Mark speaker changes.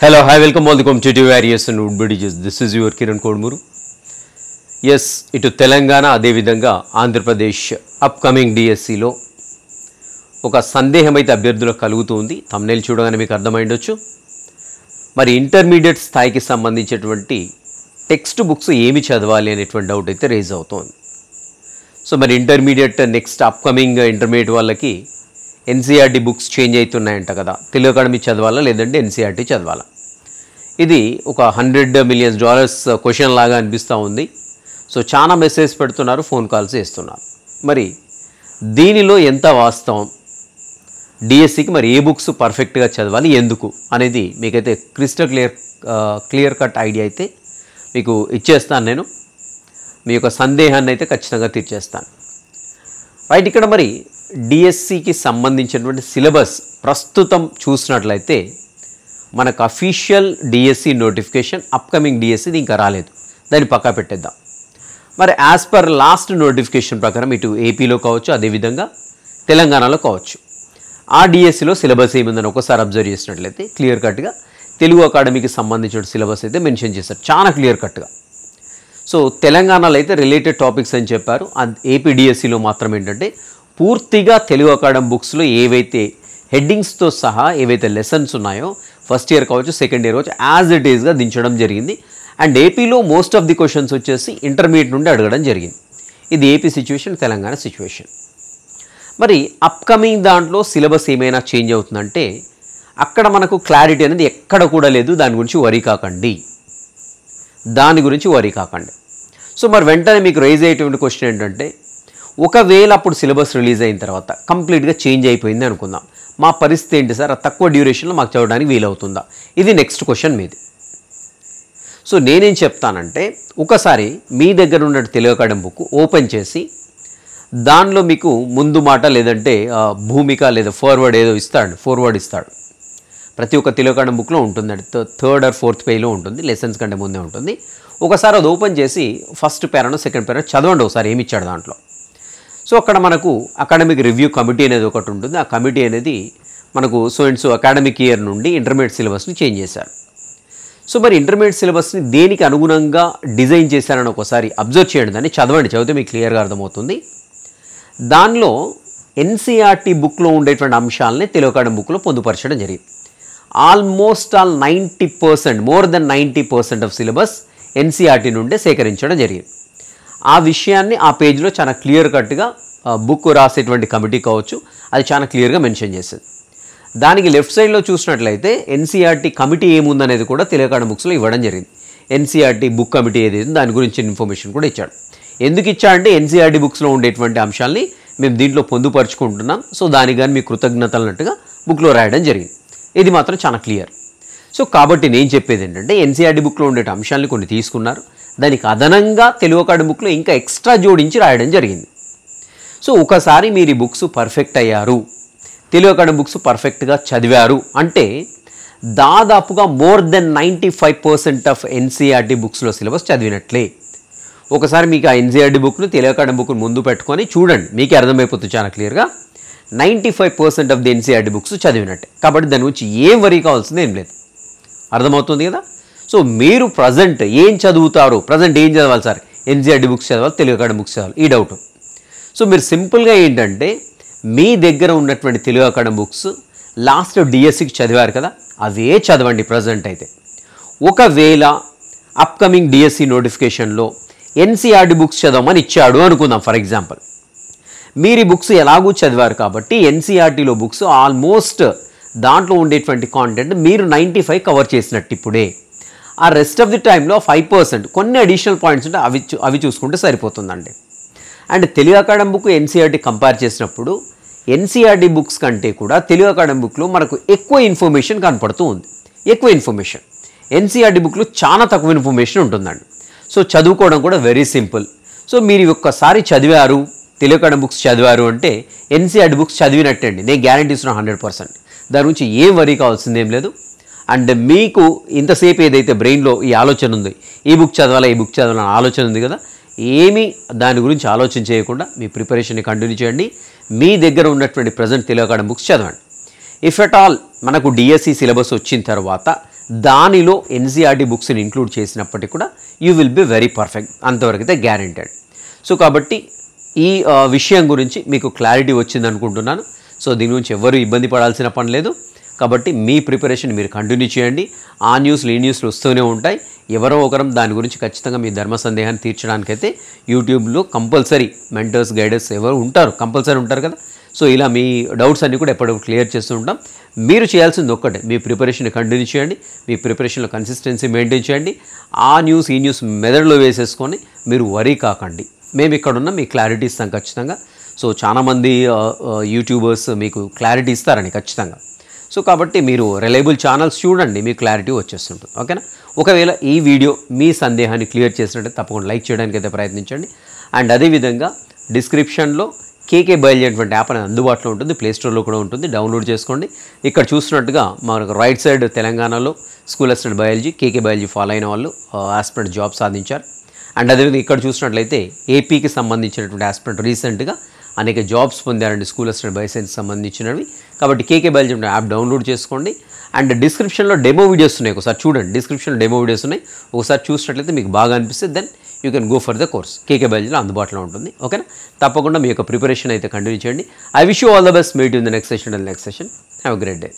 Speaker 1: Hello, hi, welcome all the competitive areas and woodbridges. This is your Kiran Kodmuru. Yes, ఇటు తెలంగాణ అదేవిధంగా Andhra Pradesh upcoming డిఎస్సిలో ఒక సందేహం అయితే అభ్యర్థులకు కలుగుతుంది. థంబ్నెయిల్ చూడగానే మీకు అర్థమైండొచ్చు. మరి ఇంటర్మీడియట్ స్థాయికి సంబంధించినటువంటి టెక్స్ట్ బుక్స్ ఏమి చదవాలి అనేటువంటి డౌట్ అయితే రేజ్ అవుతోంది. సో మరి ఇంటర్మీడియట్ నెక్స్ట్ అప్కమింగ్ ఇంటర్మీడియట్ వాళ్ళకి ఎన్సీఆర్టీ బుక్స్ చేంజ్ అవుతున్నాయంట కదా, తెలుగు అకాడమీ చదవాలా లేదంటే ఎన్సీఆర్టీ చదవాలా? ఇది ఒక $100 million క్వశ్చన్ లాగా అనిపిస్తూ ఉంది. సో చాలా మెసేజ్ పెడుతున్నారు, ఫోన్ కాల్స్ చేస్తున్నారు. మరి దీనిలో ఎంత వాస్తవం, డిఎస్సికి మరి ఏ బుక్స్ పర్ఫెక్ట్గా చదవాలి, ఎందుకు అనేది మీకైతే క్లియర్ కట్ ఐడియా అయితే మీకు ఇచ్చేస్తాను. నేను మీ యొక్క సందేహాన్ని అయితే ఖచ్చితంగా తీర్చేస్తాను. రైట్, ఇక్కడ మరి డిఎస్సికి సంబంధించినటువంటి సిలబస్ ప్రస్తుతం చూసినట్లయితే మనకు అఫీషియల్ డిఎస్సి నోటిఫికేషన్ అప్కమింగ్ డిఎస్సిది ఇంకా రాలేదు, దాన్ని పక్కా పెట్టేద్దాం. మరి యాజ్ పర్ లాస్ట్ నోటిఫికేషన్ ప్రకారం ఇటు ఏపీలో కావచ్చు అదేవిధంగా తెలంగాణలో కావచ్చు ఆ డిఎస్సిలో సిలబస్ ఏముందని ఒకసారి అబ్జర్వ్ చేసినట్లయితే క్లియర్ కట్గా తెలుగు అకాడమీకి సంబంధించిన సిలబస్ అయితే మెన్షన్ చేశారు, చాలా క్లియర్ కట్గా. సో తెలంగాణలో అయితే రిలేటెడ్ టాపిక్స్ అని చెప్పారు. ఏపీ డిఎస్సిలో మాత్రం ఏంటంటే పూర్తిగా తెలుగు అకాడమీ బుక్స్లో ఏవైతే హెడ్డింగ్స్తో సహా ఏవైతే లెసన్స్ ఉన్నాయో ఫస్ట్ ఇయర్ కావచ్చు సెకండ్ ఇయర్ కావచ్చు యాజ్ ఇట్ ఈస్గా దించడం జరిగింది. అండ్ ఏపీలో మోస్ట్ ఆఫ్ ది క్వశ్చన్స్ వచ్చేసి ఇంటర్మీడియట్ నుండి అడగడం జరిగింది. ఇది ఏపీ సిచ్యువేషన్, తెలంగాణ సిచ్యువేషన్. మరి అప్కమింగ్ దాంట్లో సిలబస్ ఏమైనా చేంజ్ అవుతుందంటే అక్కడ మనకు క్లారిటీ అనేది ఎక్కడ కూడా లేదు, దాని గురించి వరీ కాకండి. సో మరి వెంటనే మీకు రైజ్ అయ్యేటువంటి క్వశ్చన్ ఏంటంటే, ఒకవేళ అప్పుడు సిలబస్ రిలీజ్ అయిన తర్వాత కంప్లీట్గా చేంజ్ అయిపోయింది అనుకుందాం, మా పరిస్థితి ఏంటి సార్, తక్కువ డ్యూరేషన్లో మాకు చదవడానికి వీలవుతుందా? ఇది నెక్స్ట్ క్వశ్చన్ మీది. సో నేనేం చెప్తానంటే ఒకసారి మీ దగ్గర ఉన్న తెలుగు అకాడమీ బుక్ ఓపెన్ చేసి దానిలో మీకు ముందు మాట లేదంటే భూమిక లేదా ఫార్వర్డ్ ఇస్తాడు. ప్రతి ఒక్క తెలుగు అకాడమీ బుక్లో ఉంటుందండి, 3rd or 4th పేజ్లో ఉంటుంది, లెసన్స్ కంటే ముందే ఉంటుంది. ఒకసారి అది ఓపెన్ చేసి ఫస్ట్ పేరానో సెకండ్ పేరా చదవండి ఒకసారి ఏమి ఇచ్చాడు దాంట్లో. సో అక్కడ మనకు అకాడమిక్ రివ్యూ కమిటీ అనేది ఒకటి ఉంటుంది. ఆ కమిటీ అనేది మనకు సో అకాడమిక్ ఇయర్ నుండి ఇంటర్మీడియట్ సిలబస్ని చేంజ్ చేశారు. సో మరి ఇంటర్మీడియట్ సిలబస్ని దేనికి అనుగుణంగా డిజైన్ చేశారని ఒకసారి అబ్జర్వ్ చేయండి, దాన్ని చదివితే మీకు క్లియర్గా అర్థమవుతుంది. దానిలో ఎన్సీఆర్టీ బుక్లో ఉండేటువంటి అంశాలని తెలుగు అకాడమీ బుక్లో పొందుపరచడం జరిగింది. Almost 90%, more than 90% of syllabus NCERT నుండే సేకరించడం జరిగింది. ఆ విషయాన్ని ఆ పేజ్లో చాలా క్లియర్ కట్గా బుక్ రాసేటువంటి కమిటీ కావచ్చు అది చాలా క్లియర్గా మెన్షన్ చేసింది. దానికి లెఫ్ట్ సైడ్లో చూసినట్లయితే ఎన్సీఆర్టీ కమిటీ ఏముందనేది కూడా తెలుగు అకాడమీ బుక్స్లో ఇవ్వడం జరిగింది. ఎన్సీఆర్టీ బుక్ కమిటీ ఏదైతే దాని గురించి ఇన్ఫర్మేషన్ కూడా ఇచ్చాడు. ఎందుకు ఇచ్చాడంటే ఎన్సీఆర్టీ బుక్స్లో ఉండేటువంటి అంశాలని మేము దీంట్లో పొందుపరుచుకుంటున్నాం, సో దానికి కానీ మీ కృతజ్ఞతలు అన్నట్టుగా బుక్లో రాయడం జరిగింది. ఇది మాత్రం చాలా క్లియర్. సో కాబట్టి నేను చెప్పేది ఏంటంటే ఎన్సీఆర్టీ బుక్లో ఉండే అంశాలని కొన్ని తీసుకున్నారు, దానికి అదనంగా తెలుగు అకాడమీ బుక్లో ఇంకా ఎక్స్ట్రా జోడించి రాయడం జరిగింది. సో ఒకసారి మీరు ఈ బుక్స్ పర్ఫెక్ట్ అయ్యారు, తెలుగు అకాడమీ బుక్స్ పర్ఫెక్ట్గా చదివారు అంటే దాదాపుగా మోర్ దెన్ 95% ఆఫ్ ఎన్సీఆర్టీ బుక్స్లో సిలబస్ చదివినట్లే. ఒకసారి మీకు ఆ ఎన్సీఆర్టీ బుక్ను తెలుగు అకాడమీ బుక్ను ముందు పెట్టుకొని చూడండి, మీకే అర్థమైపోతుంది చాలా క్లియర్గా 95% ఆఫ్ ది ఎన్సీఆర్టీ బుక్స్ చదివినట్టే. కాబట్టి దాని గురించి ఏం వరీ కావాల్సింది ఏం లేదు, అర్థమవుతుంది కదా. సో మీరు ప్రజెంట్ ఏం చదువుతారు, ప్రజెంట్ ఏం చదవాలి సార్, ఎన్సీఆర్టీ బుక్స్ చదవాలి తెలుగు అకాడమీ బుక్స్ చదవాలి, ఈ డౌట్. సో మీరు సింపుల్గా ఏంటంటే మీ దగ్గర ఉన్నటువంటి తెలుగు అకాడమీ బుక్స్ లాస్ట్ డిఎస్సికి చదివారు కదా, అవే చదవండి ప్రజెంట్ అయితే. ఒకవేళ అప్కమింగ్ డిఎస్సి నోటిఫికేషన్లో ఎన్సీఆర్టీ బుక్స్ చదవమని ఇచ్చాడు అనుకుందాం ఫర్ ఎగ్జాంపుల్, మీరు ఈ బుక్స్ ఎలాగూ చదివారు కాబట్టి ఎన్సీఆర్టీలో బుక్స్ ఆల్మోస్ట్ దాంట్లో ఉండేటువంటి కాంటెంట్ మీరు 95 కవర్ చేసినట్టు ఇప్పుడే. ఆ రెస్ట్ ఆఫ్ ది టైంలో 5% కొన్ని అడిషనల్ పాయింట్స్ ఉంటే అవి చూసుకుంటే సరిపోతుందండి. And Telugu academy book NCERT compare చేసినప్పుడు ఎన్సీఆర్టీ బుక్స్ కంటే కూడా తెలుగు అకాడమీ బుక్లో మనకు ఎక్కువ ఇన్ఫర్మేషన్ కనపడుతూ ఉంది. ఎక్కువ ఇన్ఫర్మేషన్ ఎన్సీఆర్టీ బుక్లో చాలా తక్కువ ఇన్ఫర్మేషన్ ఉంటుందండి. సో చదువుకోవడం కూడా వెరీ సింపుల్. సో మీరు ఒక్కసారి చదివారు, తెలుగు అకాడమీ బుక్స్ చదివారు అంటే ఎన్సీఆర్టీ బుక్స్ చదివినట్టే అండి, నేను గ్యారంటీ ఇస్తున్నాను 100%. దాని గురించి ఏం వరీ కావాల్సింది ఏం లేదు. అండ్ మీకు ఇంతసేపు ఏదైతే బ్రెయిన్లో ఈ ఆలోచన ఉంది, ఈ బుక్ చదవాలని ఆలోచన ఉంది కదా, ఏమీ దాని గురించి ఆలోచన చేయకుండా మీ ప్రిపరేషన్ని కంటిన్యూ చేయండి. మీ దగ్గర ఉన్నటువంటి ప్రజెంట్ తెలుగు అకాడమీ బుక్స్ చదవండి. ఇఫ్ ఎట్ ఆల్ మనకు డిఎస్సి సిలబస్ వచ్చిన తర్వాత దానిలో ఎన్సీఆర్టీ బుక్స్ని ఇంక్లూడ్ చేసినప్పటికీ కూడా you will be very perfect, అంతవరకు అయితే గ్యారెంటెడ్. సో కాబట్టి ఈ విషయం గురించి మీకు క్లారిటీ వచ్చింది అనుకుంటున్నాను. సో దీని గురించి ఎవరు ఇబ్బంది పడాల్సిన పని లేదు. కాబట్టి మీ ప్రిపరేషన్ మీరు కంటిన్యూ చేయండి. ఆ న్యూస్లు ఈ న్యూస్లు వస్తూనే ఉంటాయి. ఎవరో ఒకరం దాని గురించి ఖచ్చితంగా మీ ధర్మ సందేహాన్ని తీర్చడానికైతే యూట్యూబ్లో కంపల్సరీ మెంటర్స్ గైడర్స్ ఎవరు ఉంటారు, కంపల్సరీ ఉంటారు కదా. సో ఇలా మీ డౌట్స్ అన్నీ కూడా ఎప్పటికప్పుడు క్లియర్ చేస్తూ ఉంటాం. మీరు చేయాల్సింది ఒక్కటే, మీ ప్రిపరేషన్ కంటిన్యూ చేయండి. మీ ప్రిపరేషన్లో కన్సిస్టెన్సీ మెయింటైన్ చేయండి. ఆ న్యూస్ ఈ న్యూస్ మెదడులో వేసేసుకొని మీరు వరీ కాకండి. మేము ఇక్కడ ఉన్న మీ క్లారిటీ ఇస్తాం ఖచ్చితంగా. సో చాలామంది యూట్యూబర్స్ మీకు క్లారిటీ ఇస్తారని ఖచ్చితంగా. సో కాబట్టి మీరు రిలయబుల్ ఛానల్స్ చూడండి, మీకు క్లారిటీ వచ్చేస్తుంటుంది. ఓకేనా. ఒకవేళ ఈ వీడియో మీ సందేహాన్ని క్లియర్ చేసినట్టు తప్పకుండా లైక్ చేయడానికి అయితే ప్రయత్నించండి. అండ్ అదేవిధంగా డిస్క్రిప్షన్లో కేకే బయాలజీ అనేటువంటి యాప్ అనేది అందుబాటులో ఉంటుంది, ప్లేస్టోర్లో కూడా ఉంటుంది, డౌన్లోడ్ చేసుకోండి. ఇక్కడ చూసినట్టుగా మనకు రైట్ సైడ్ తెలంగాణలో స్కూల్ అసిస్టెంట్ బయాలజీ కేకే బయాలజీ ఫాలో అయిన వాళ్ళు ఆస్పిరెంట్ జాబ్ సాధించారు. అండ్ అదేవిధంగా ఇక్కడ చూసినట్లయితే ఏపీకి సంబంధించినటువంటి ఆస్పిరెంట్ రీసెంట్గా అనేక జాబ్స్ పొందారండి స్కూల్ అసిస్టెంట్ బయోసైన్స్ సంబంధించినవి. కాబట్టి కేకే బయాలజీ యాప్ డౌన్లోడ్ చేసుకోండి. అండ్ డిస్క్రిప్షన్లో డెమో వీడియోస్ ఉన్నాయి, ఒకసారి చూడండి. డిస్క్రిప్షన్లో డెమో వీడియోస్ ఉన్నాయి, ఒకసారి చూసినట్లయితే మీకు బాగా అనిపిస్తే then you can go for the course. కేకే బయాలజీలో అందుబాటులో ఉంటుంది. ఓకేనా. తప్పకుండా మీ యొక్క ప్రిపరేషన్ అయితే కంటిన్యూ చేయండి. I wish you all the best. Meet in the next session. Have a great day.